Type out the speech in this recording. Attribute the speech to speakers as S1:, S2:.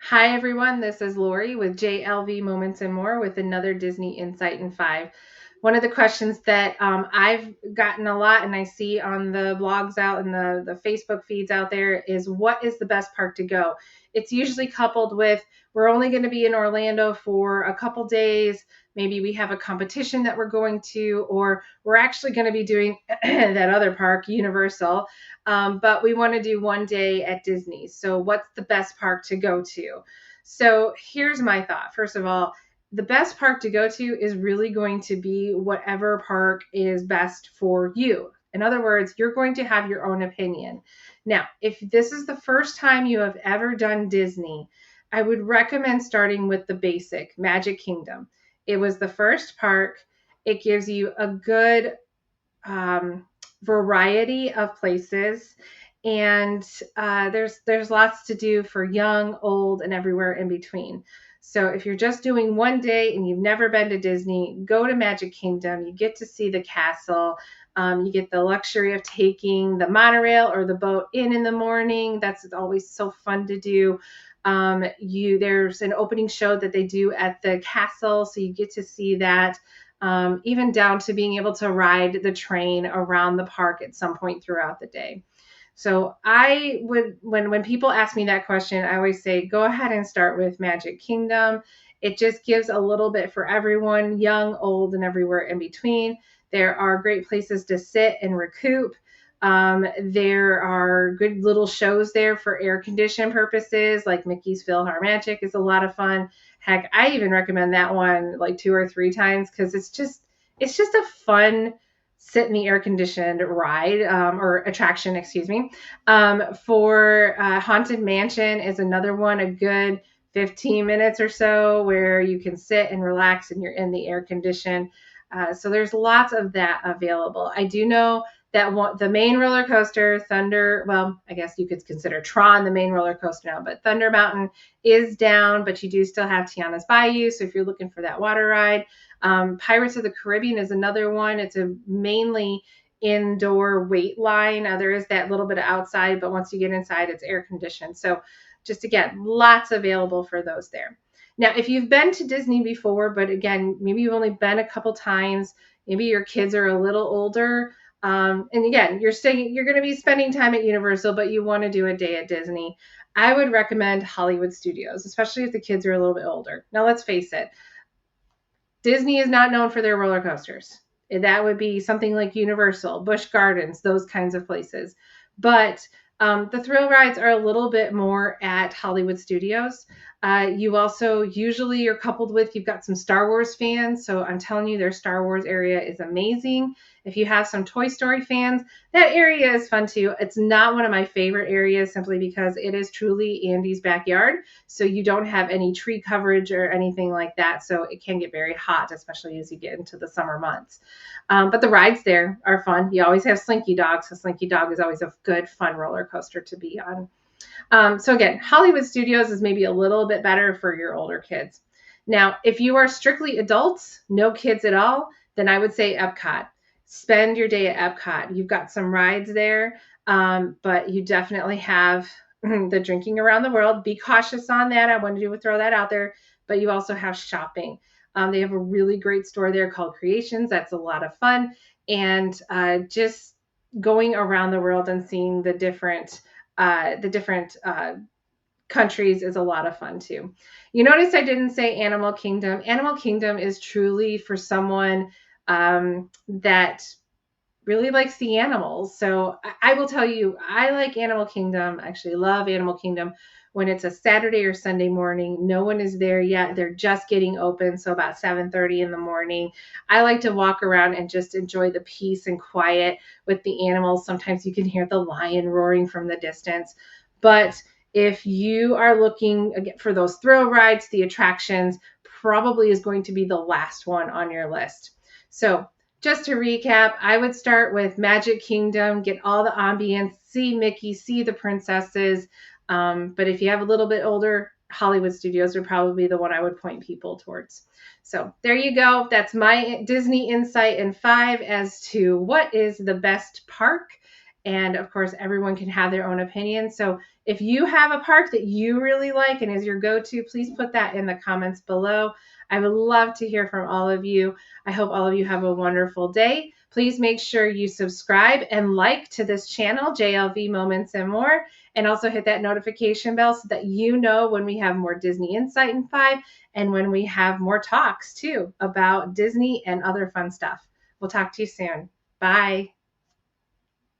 S1: Hi, everyone. This is Lori with JLV Moments and More with another Disney Insight in 5. One of the questions that I've gotten a lot and I see on the blogs out and the Facebook feeds out there is what is the best park to go? It's usually coupled with we're only going to be in Orlando for a couple days. Maybe we have a competition that we're going to, or we're actually going to be doing that other park, Universal. But we want to do one day at Disney. So, what's the best park to go to? So, here's my thought. First of all, the best park to go to is really going to be whatever park is best for you. In other words, you're going to have your own opinion. Now, if this is the first time you have ever done Disney, I would recommend starting with the basic Magic Kingdom. It was the first park. It gives you a good um, variety of places, and there's lots to do for young, old, and everywhere in between. So if you're just doing one day and you've never been to Disney, go to Magic Kingdom. You get to see the castle. You get the luxury of taking the monorail or the boat in the morning. That's always so fun to do. There's an opening show that they do at the castle, so you get to see that. Even down to being able to ride the train around the park at some point throughout the day. So I would, when people ask me that question, I always say, go ahead and start with Magic Kingdom. It just gives a little bit for everyone, young, old, and everywhere in between. There are great places to sit and recoup. There are good little shows there for air condition purposes, like Mickey's PhilharMagic is a lot of fun. Heck, I even recommend that one like 2 or 3 times because it's just a fun sit in the air conditioned ride or attraction, excuse me. For Haunted Mansion is another one, a good 15 minutes or so where you can sit and relax and you're in the air condition. So there's lots of that available. I do know that the main roller coaster, Thunder, well, I guess you could consider Tron the main roller coaster now, but Thunder Mountain is down, but you do still have Tiana's Bayou. So if you're looking for that water ride, Pirates of the Caribbean is another one. It's a mainly indoor wait line. There is that little bit of outside, but once you get inside, it's air conditioned. So just again, lots available for those there. Now, if you've been to Disney before, but again, maybe you've only been a couple times, maybe your kids are a little older, and again, you're going to be spending time at Universal, but you want to do a day at Disney. I would recommend Hollywood Studios, especially if the kids are a little bit older. Now, let's face it, Disney is not known for their roller coasters. That would be something like Universal, Busch Gardens, those kinds of places. But the thrill rides are a little bit more at Hollywood Studios. You also usually are coupled with, you've got some Star Wars fans. So I'm telling you, their Star Wars area is amazing. If you have some Toy Story fans, that area is fun too. It's not one of my favorite areas simply because it is truly Andy's backyard. So you don't have any tree coverage or anything like that. So it can get very hot, especially as you get into the summer months. But the rides there are fun. You always have Slinky Dog. So Slinky Dog is always a good, fun roller coaster to be on. So again, Hollywood Studios is maybe a little bit better for your older kids. Now, if you are strictly adults, no kids at all, then I would say Epcot. Spend your day at Epcot. You've got some rides there, but you definitely have the drinking around the world. Be cautious on that. I wanted to throw that out there, but you also have shopping. They have a really great store there called Creations. That's a lot of fun. And just going around the world and seeing the different countries is a lot of fun too. You notice I didn't say Animal Kingdom. Animal Kingdom is truly for someone that really likes the animals. So I will tell you, I like Animal Kingdom. I actually love Animal Kingdom when it's a Saturday or Sunday morning. No one is there yet. They're just getting open. So about 7:30 in the morning. I like to walk around and just enjoy the peace and quiet with the animals. Sometimes you can hear the lion roaring from the distance. But if you are looking for those thrill rides, the attractions probably is going to be the last one on your list. So just to recap, I would start with Magic Kingdom, get all the ambience, see Mickey, see the princesses. But if you have a little bit older, Hollywood Studios would probably be the one I would point people towards. So there you go. That's my Disney insight in 5 as to what is the best park. And of course, everyone can have their own opinion. So if you have a park that you really like and is your go-to, please put that in the comments below. I would love to hear from all of you. I hope all of you have a wonderful day. Please make sure you subscribe and like to this channel, JLV Moments and More, and also hit that notification bell so that you know when we have more Disney Insight in 5 and when we have more talks too about Disney and other fun stuff. We'll talk to you soon. Bye.